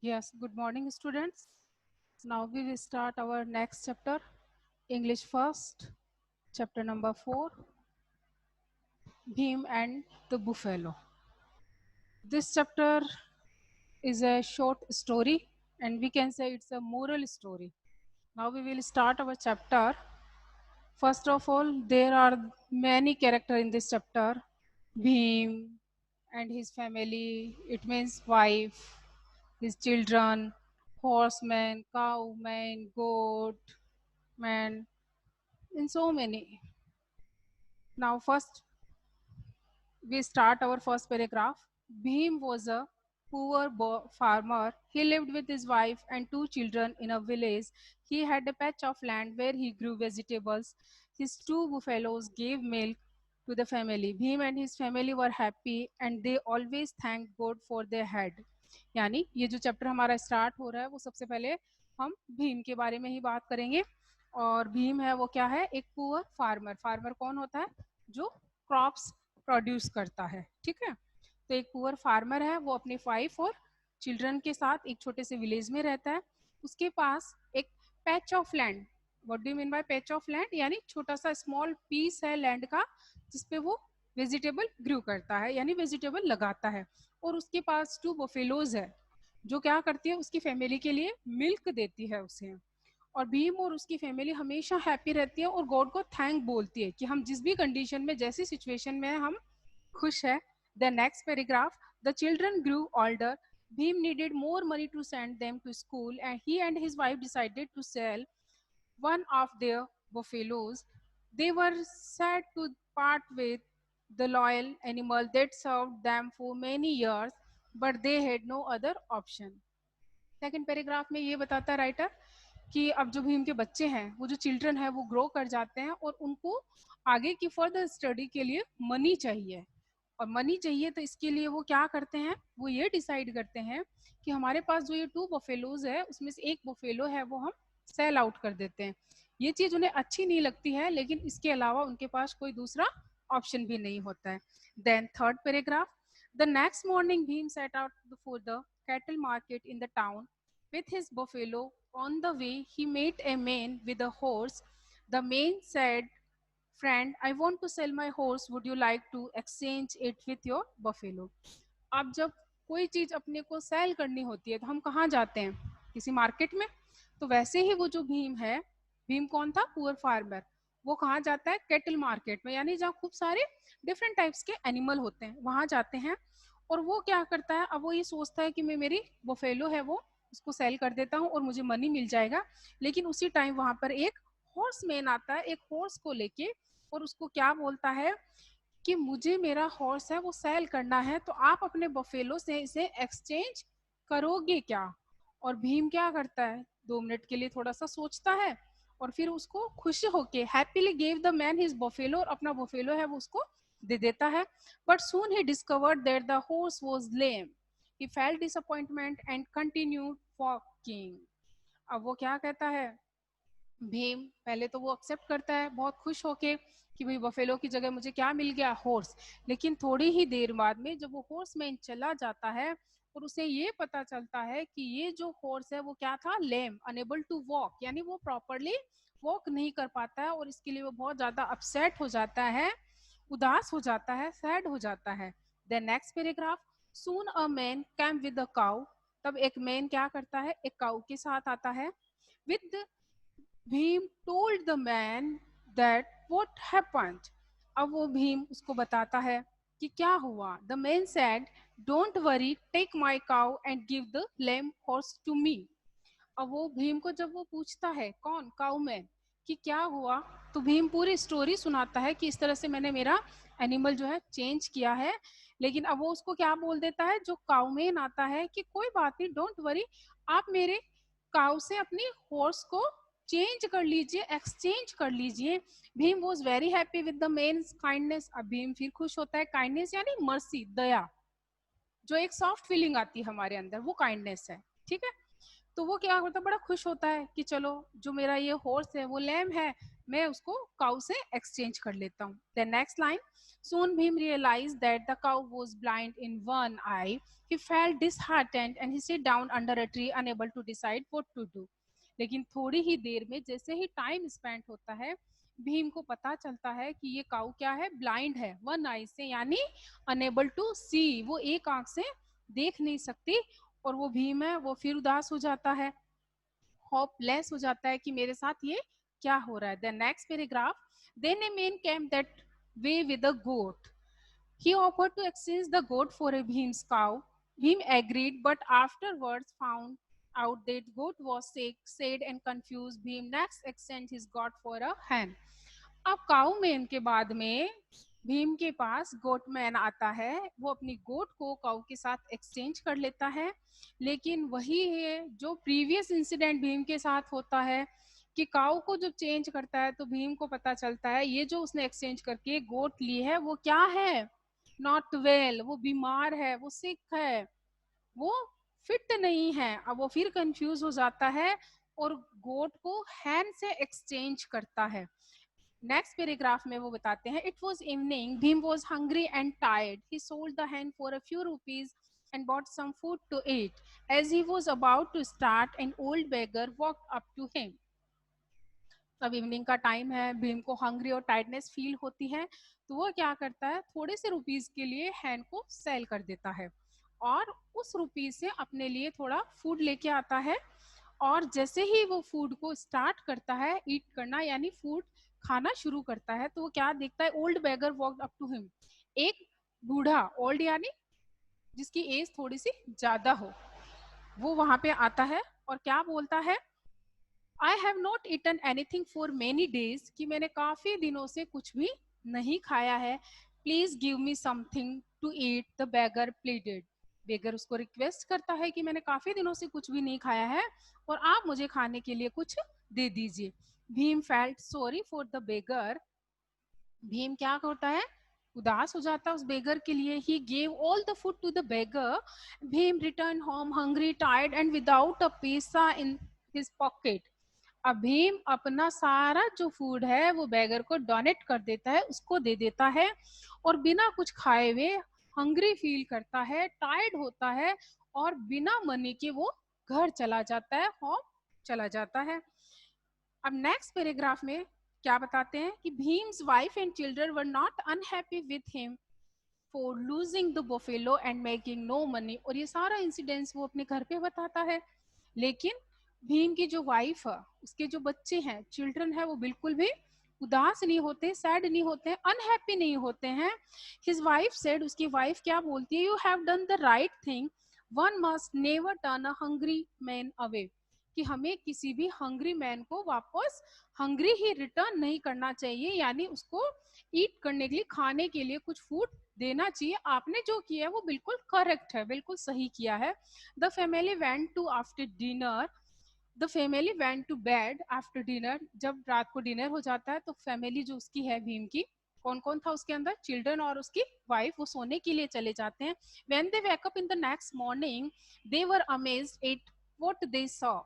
Yes, good morning, students. Now we will start our next chapter, English first, chapter number 4, Bhim and the Buffalo. This chapter is a short story, and we can say it's a moral story. Now we will start our chapter. First of all, there are many characters in this chapter. Bhim and his family, it means wife, his children, horseman, cowman, goat, man, and so many. Now, first, we start our first paragraph. Bhim was a poor farmer. He lived with his wife and two children in a village. He had a patch of land where he grew vegetables. His two buffaloes gave milk to the family. Bhim and his family were happy and they always thanked God for their head. यानी ये जो chapter हमारा start हो रहा है वो सबसे पहले हम भीम के बारे में ही बात करेंगे। और भीम है वो क्या है, एक पुअर फार्मर। फार्मर कौन होता है? जो क्रॉप्स प्रोड्यूस करता है। ठीक है, तो एक पुअर फार्मर है, वो अपनी वाइफ और चिल्ड्रन के साथ एक छोटे से विलेज में रहता है। उसके पास एक patch of land, what do you mean by patch of land, यानी छोटा सा स्मॉल पीस है लैंड का जिसपे वो वेजिटेबल ग्रू करता है, यानी वेजिटेबल लगाता है। और उसके पास टू बफेलोज है जो क्या करती है, उसकी फैमिली के लिए मिल्क देती है उसे। और भीम और उसकी फैमिली हमेशा हैप्पी रहती है और गॉड को थैंक बोलती है कि हम जिस भी कंडीशन में, जैसी सिचुएशन में हैं, हम खुश है। The next paragraph, the children grew older. Bhim needed more money to send them to school and he and his wife decided to sell one of their buffaloes. They were sad to part with the loyal animal that served them for many years, but they had no other option. Second paragraph में ये बताता है writer कि अब जो भीम के बच्चे हैं, वो जो चिल्ड्रन है, वो ग्रो कर जाते हैं और उनको आगे की फर्दर स्टडी के लिए मनी चाहिए। और मनी चाहिए तो इसके लिए वो क्या करते हैं, वो ये डिसाइड करते हैं कि हमारे पास जो ये टू बफेलोज है उसमें से एक बफेलो है वो हम सेल आउट कर देते हैं। ये चीज उन्हें अच्छी नहीं लगती है, लेकिन इसके अलावा उनके पास कोई दूसरा ऑप्शन भी नहीं होता है। Then third paragraph, the next morning Bhim set out for the cattle market in the town with his buffalo. On the way, he met a man with a horse. The man said, friend, I want to sell my horse. Would you like to exchange it with your buffalo? अब जब कोई चीज अपने को cell करनी होती है तो हम कहाँ जाते हैं? किसी मार्केट में। तो वैसे ही वो जो भीम है, भीम कौन था? Poor farmer. वो कहाँ जाता है? केटल मार्केट में, यानी जहाँ खूब सारे डिफरेंट टाइप्स के एनिमल होते हैं, वहां जाते हैं। और वो क्या करता है, अब वो ये सोचता है कि मैं मेरी बफेलो है वो उसको सेल कर देता हूँ और मुझे मनी मिल जाएगा। लेकिन उसी टाइम वहां पर एक हॉर्स मैन आता है एक हॉर्स को लेके और उसको क्या बोलता है कि मुझे मेरा हॉर्स है वो सेल करना है, तो आप अपने बफेलो से इसे एक्सचेंज करोगे क्या? और भीम क्या करता है, 2 मिनट के लिए थोड़ा सा सोचता है और फिर उसको खुश होके happily gave the man his buffalo, और अपना बफेलो है वो उसको दे देता है। But soon he discovered that the horse was lame. He felt disappointment and continued walking. अब वो क्या कहता है, भीम पहले तो वो एक्सेप्ट करता है बहुत खुश होके कि भाई बफेलो की जगह मुझे क्या मिल गया, हॉर्स। लेकिन थोड़ी ही देर बाद में जब वो हॉर्स मैन चला जाता है और उसे ये पता चलता है कि ये जो हॉर्स है वो क्या था, लेम, अनेबल टू वॉक, यानी वो प्रॉपरली वॉक नहीं कर पाता है। और इसके लिए वो बहुत ज्यादा अपसेट हो जाता है, उदास हो जाता है, सैड हो जाता है। Then next paragraph, soon a man came with a cow. तब एक मैन क्या करता है, एक काउ के साथ आता है। With Bhim told the man that what happened. अब वो भीम उसको बताता है कि क्या हुआ। The man said, don't worry, take my cow and give the lame horse to me. अब वो भीम को जब वो पूछता है, कौन, काउ मैन, कि क्या हुआ, तो भीम पूरी स्टोरी सुनाता है कि इस तरह से मैंने मेरा एनिमल जो है चेंज किया है। लेकिन अब वो उसको क्या बोल देता है, जो काउमैन आता है, कि कोई बात नहीं, डोंट वरी, आप मेरे काउ से अपनी हॉर्स को चेंज कर लीजिए, एक्सचेंज कर लीजिए। Bhim was very happy with the man's kindness. अब भीम फिर खुश होता है, काइंडनेस यानी मर्सी, दया, जो एक सॉफ्ट फीलिंग आती है हमारे अंदर, वो काइंडनेस है। ठीक है, तो वो क्या होता है, बड़ा खुश होता है कि चलो जो मेरा ये हॉर्स है वो लैम है, मैं उसको काउ से एक्सचेंज कर लेता हूँ. The next line, soon Bhim realized that the cow was blind in one eye. He felt disheartened and he sat down under a tree unable to decide what to do. लेकिन थोड़ी ही देर में जैसे ही time spend होता है, भीम को पता चलता है कि ये काऊ क्या है, ब्लाइंड है, वन आई से, यानी अनेबल टू सी, वो एक आंख से देख नहीं सकती. और वो भीम है वो फिर उदास हो जाता है, होपलेस हो जाता है कि मेरे साथ ये क्या हो रहा है. The next paragraph, then a man came that way with a goat. He offered to exchange the goat for a Bhim's cow. Bhim agreed, but afterwards found out that goat was sick, sad and confused. Bhim next exchanged his goat for a hen. अब काऊ man के बाद में भीम के पास गोट man आता है. वो अपनी गोट को काऊ के साथ एक्सचेंज कर लेता है. लेकिन वही है जो प्रीवियस इंसिडेंट भीम के साथ होता है कि काऊ को जब चेंज करता है तो भीम को पता चलता है ये जो उसने एक्सचेंज करके गोट ली है वो क्या है, नॉट वेल, वो बीमार है, वो सिक है, वो फिट नहीं है. अब वो फिर कंफ्यूज हो जाता है और गोट को हैन से एक्सचेंज करता है. नेक्स्ट पैराग्राफ में वो बताते हैं, it was evening, Bhim was hungry and tired. He sold the Hahn for a few rupees and bought some food to eat. As he was about to start, an old beggar walked up to him. अब evening का time है, भीम को hungry और tiredness feel होती है, तो वो क्या करता है, थोड़े से रुपीज के लिए हैन को सेल कर देता है और उस रुपीज से अपने लिए थोड़ा फूड लेके आता है. और जैसे ही वो फूड को स्टार्ट करता है ईट करना, यानी फूड खाना शुरू करता है, तो वो क्या देखता है, old beggar walked up to him. एक बूढ़ा, ओल्ड यानी जिसकी एज थोड़ी सी ज्यादा हो, वो वहां पे आता है और क्या बोलता है, I have not eaten anything for many days, कि मैंने काफी दिनों से कुछ भी नहीं खाया है. Please give me something to eat, the beggar pleaded. Beggar उसको रिक्वेस्ट करता है कि मैंने काफी दिनों से कुछ भी नहीं खाया है और आप मुझे खाने के लिए कुछ दे दीजिए. Bhim felt sorry for the beggar. Bhim क्या करता है, उदास हो जाता है उस बेगर के लिए. He gave all the food to the beggar. Bhim return home hungry, tired and without a paisa in his pocket. अब भीम अपना सारा जो फूड है वो बेगर को डोनेट कर देता है, उसको दे देता है और बिना कुछ खाए हुए हंग्री फील करता है, टायर्ड होता है और बिना मनी के वो घर चला जाता है, होम चला जाता है. अब नेक्स्ट पैराग्राफ में क्या बताते हैं कि Bhim's wife and children were not unhappy with him for losing the buffalo and making no money. और ये सारा इंसिडेंट्स वो अपने घर पे बताता है. लेकिन भीम की जो वाइफ है, उसके जो बच्चे हैं, चिल्ड्रन है, वो बिल्कुल भी उदास नहीं होते, सैड नहीं होते, अनहैप्पी नहीं होते हैं. हिज वाइफ सेड, उसकी वाइफ क्या बोलती है, you have done the right thing, one must never turn a hungry man away. कि हमें किसी भी हंग्री मैन को वापस हंग्री ही रिटर्न नहीं करना चाहिए, यानी उसको ईट करने के लिए, खाने के लिए कुछ फूड देना चाहिए. आपने जो किया है वो बिल्कुल करेक्ट है, बिल्कुल सही किया है. The family went to after dinner. The family went to bed after dinner. जब रात को डिनर हो जाता है तो फैमिली जो उसकी है भीम की, कौन कौन था उसके अंदर, चिल्ड्रन और उसकी वाइफ, वो सोने के लिए चले जाते हैं. When they wake up in the next morning they were amazed at what they saw.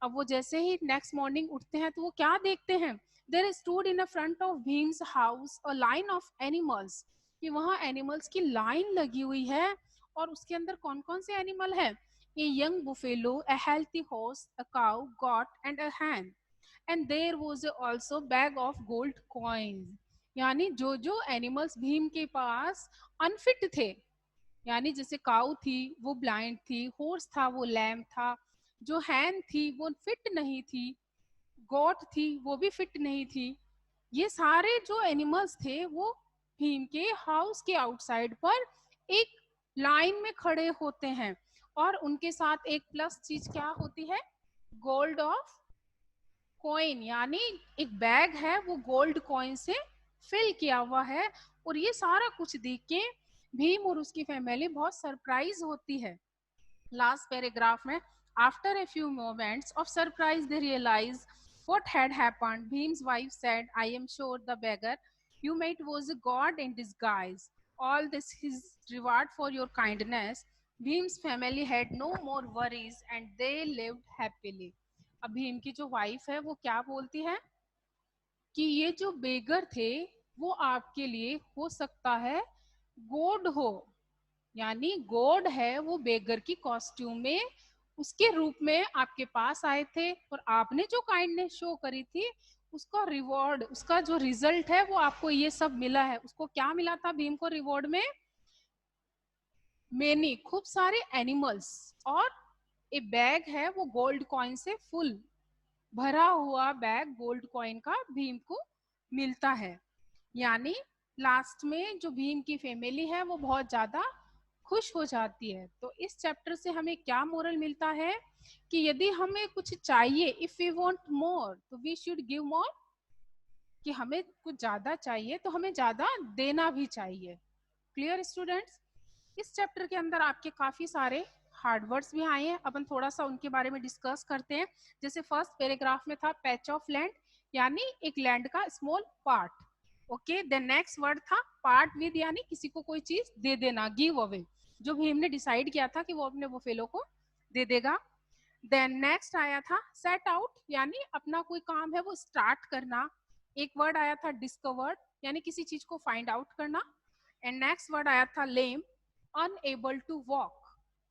अब वो जैसे ही नेक्स्ट मॉर्निंग उठते हैं तो वो क्या देखते हैं, there stood in front of Bhim's house a line of animals. कि वहाँ एनिमल्स की लाइन लगी हुई है और उसके अंदर कौन कौन से एनिमल है, a young buffalo, a healthy horse, a cow, goat, and a hen. And there was also bag of gold coins. यानी जो जो एनिमल्स भीम के पास अनफिट थे, यानी जैसे काऊ थी वो ब्लाइंड थी, हॉर्स था वो लैम था, जो हैन थी वो फिट नहीं थी, गोट थी वो भी फिट नहीं थी. ये सारे जो एनिमल्स थे वो भीम के हाउस के आउटसाइड पर एक लाइन में खड़े होते हैं और उनके साथ एक प्लस चीज क्या होती है, गोल्ड ऑफ कॉइन, यानी एक बैग है वो गोल्ड कॉइन से फिल किया हुआ है. और ये सारा कुछ देख के भीम और उसकी फैमिली बहुत सरप्राइज होती है. लास्ट पैराग्राफ में, after a few moments of surprise they realise what had happened. Bhim's wife said, I am sure the beggar you met was a god in disguise. All this is reward for your kindness. Bhim's family had no more worries and they lived happily. अब भीम की जो wife है वो क्या बोलती है, कि ये जो बेगर थे वो आपके लिए हो सकता है गॉड हो, यानी गॉड है वो बेगर की कॉस्ट्यूम में उसके रूप में आपके पास आए थे, और आपने जो काइंडनेस शो करी थी उसका रिवॉर्ड, उसका जो रिजल्ट है वो आपको ये सब मिला है। उसको क्या मिला था भीम को रिवॉर्ड में? मेनी, खूब सारे एनिमल्स, और ए बैग है वो गोल्ड कॉइन से फुल भरा हुआ बैग गोल्ड कॉइन का भीम को मिलता है। यानी लास्ट में जो भीम की फैमिली है वो बहुत ज्यादा खुश हो जाती है। तो इस चैप्टर से हमें क्या मोरल मिलता है कि यदि हमें कुछ चाहिए, इफ वी वांट मोर तो वी शुड गिव मोर, कि हमें कुछ ज्यादा चाहिए तो हमें ज्यादा देना भी चाहिए। Clear students? इस चैप्टर के अंदर आपके काफी सारे हार्ड वर्ड्स भी आए हैं, अपन थोड़ा सा उनके बारे में डिस्कस करते हैं। जैसे फर्स्ट पैराग्राफ में था पैच ऑफ लैंड, यानी एक लैंड का small part. Okay, then next word था पार्ट विद, यानी किसी को कोई चीज दे देना, गिव अवे, जो भीम ने डिसाइड किया था कि वो अपने वो फेलो को दे देगा। देन नेक्स्ट आया था सेट आउट, यानी अपना कोई काम है वो स्टार्ट करना। एक वर्ड आया था डिस्कवर्ड, यानी किसी चीज को फाइंड आउट करना। एंड नेक्स्ट वर्ड आया था लेम, अनएबल टू वॉक,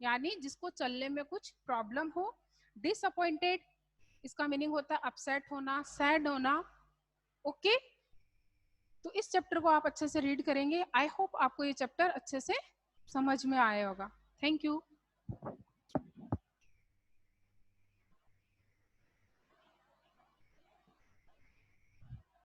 यानी जिसको चलने में कुछ प्रॉब्लम हो। डिसअपॉइंटेड, इसका मीनिंग होता है अपसेट होना, सैड होना। ओके, तो इस चैप्टर को आप अच्छे से रीड करेंगे। आई होप आपको ये चैप्टर अच्छे से समझ में आया होगा। Thank you.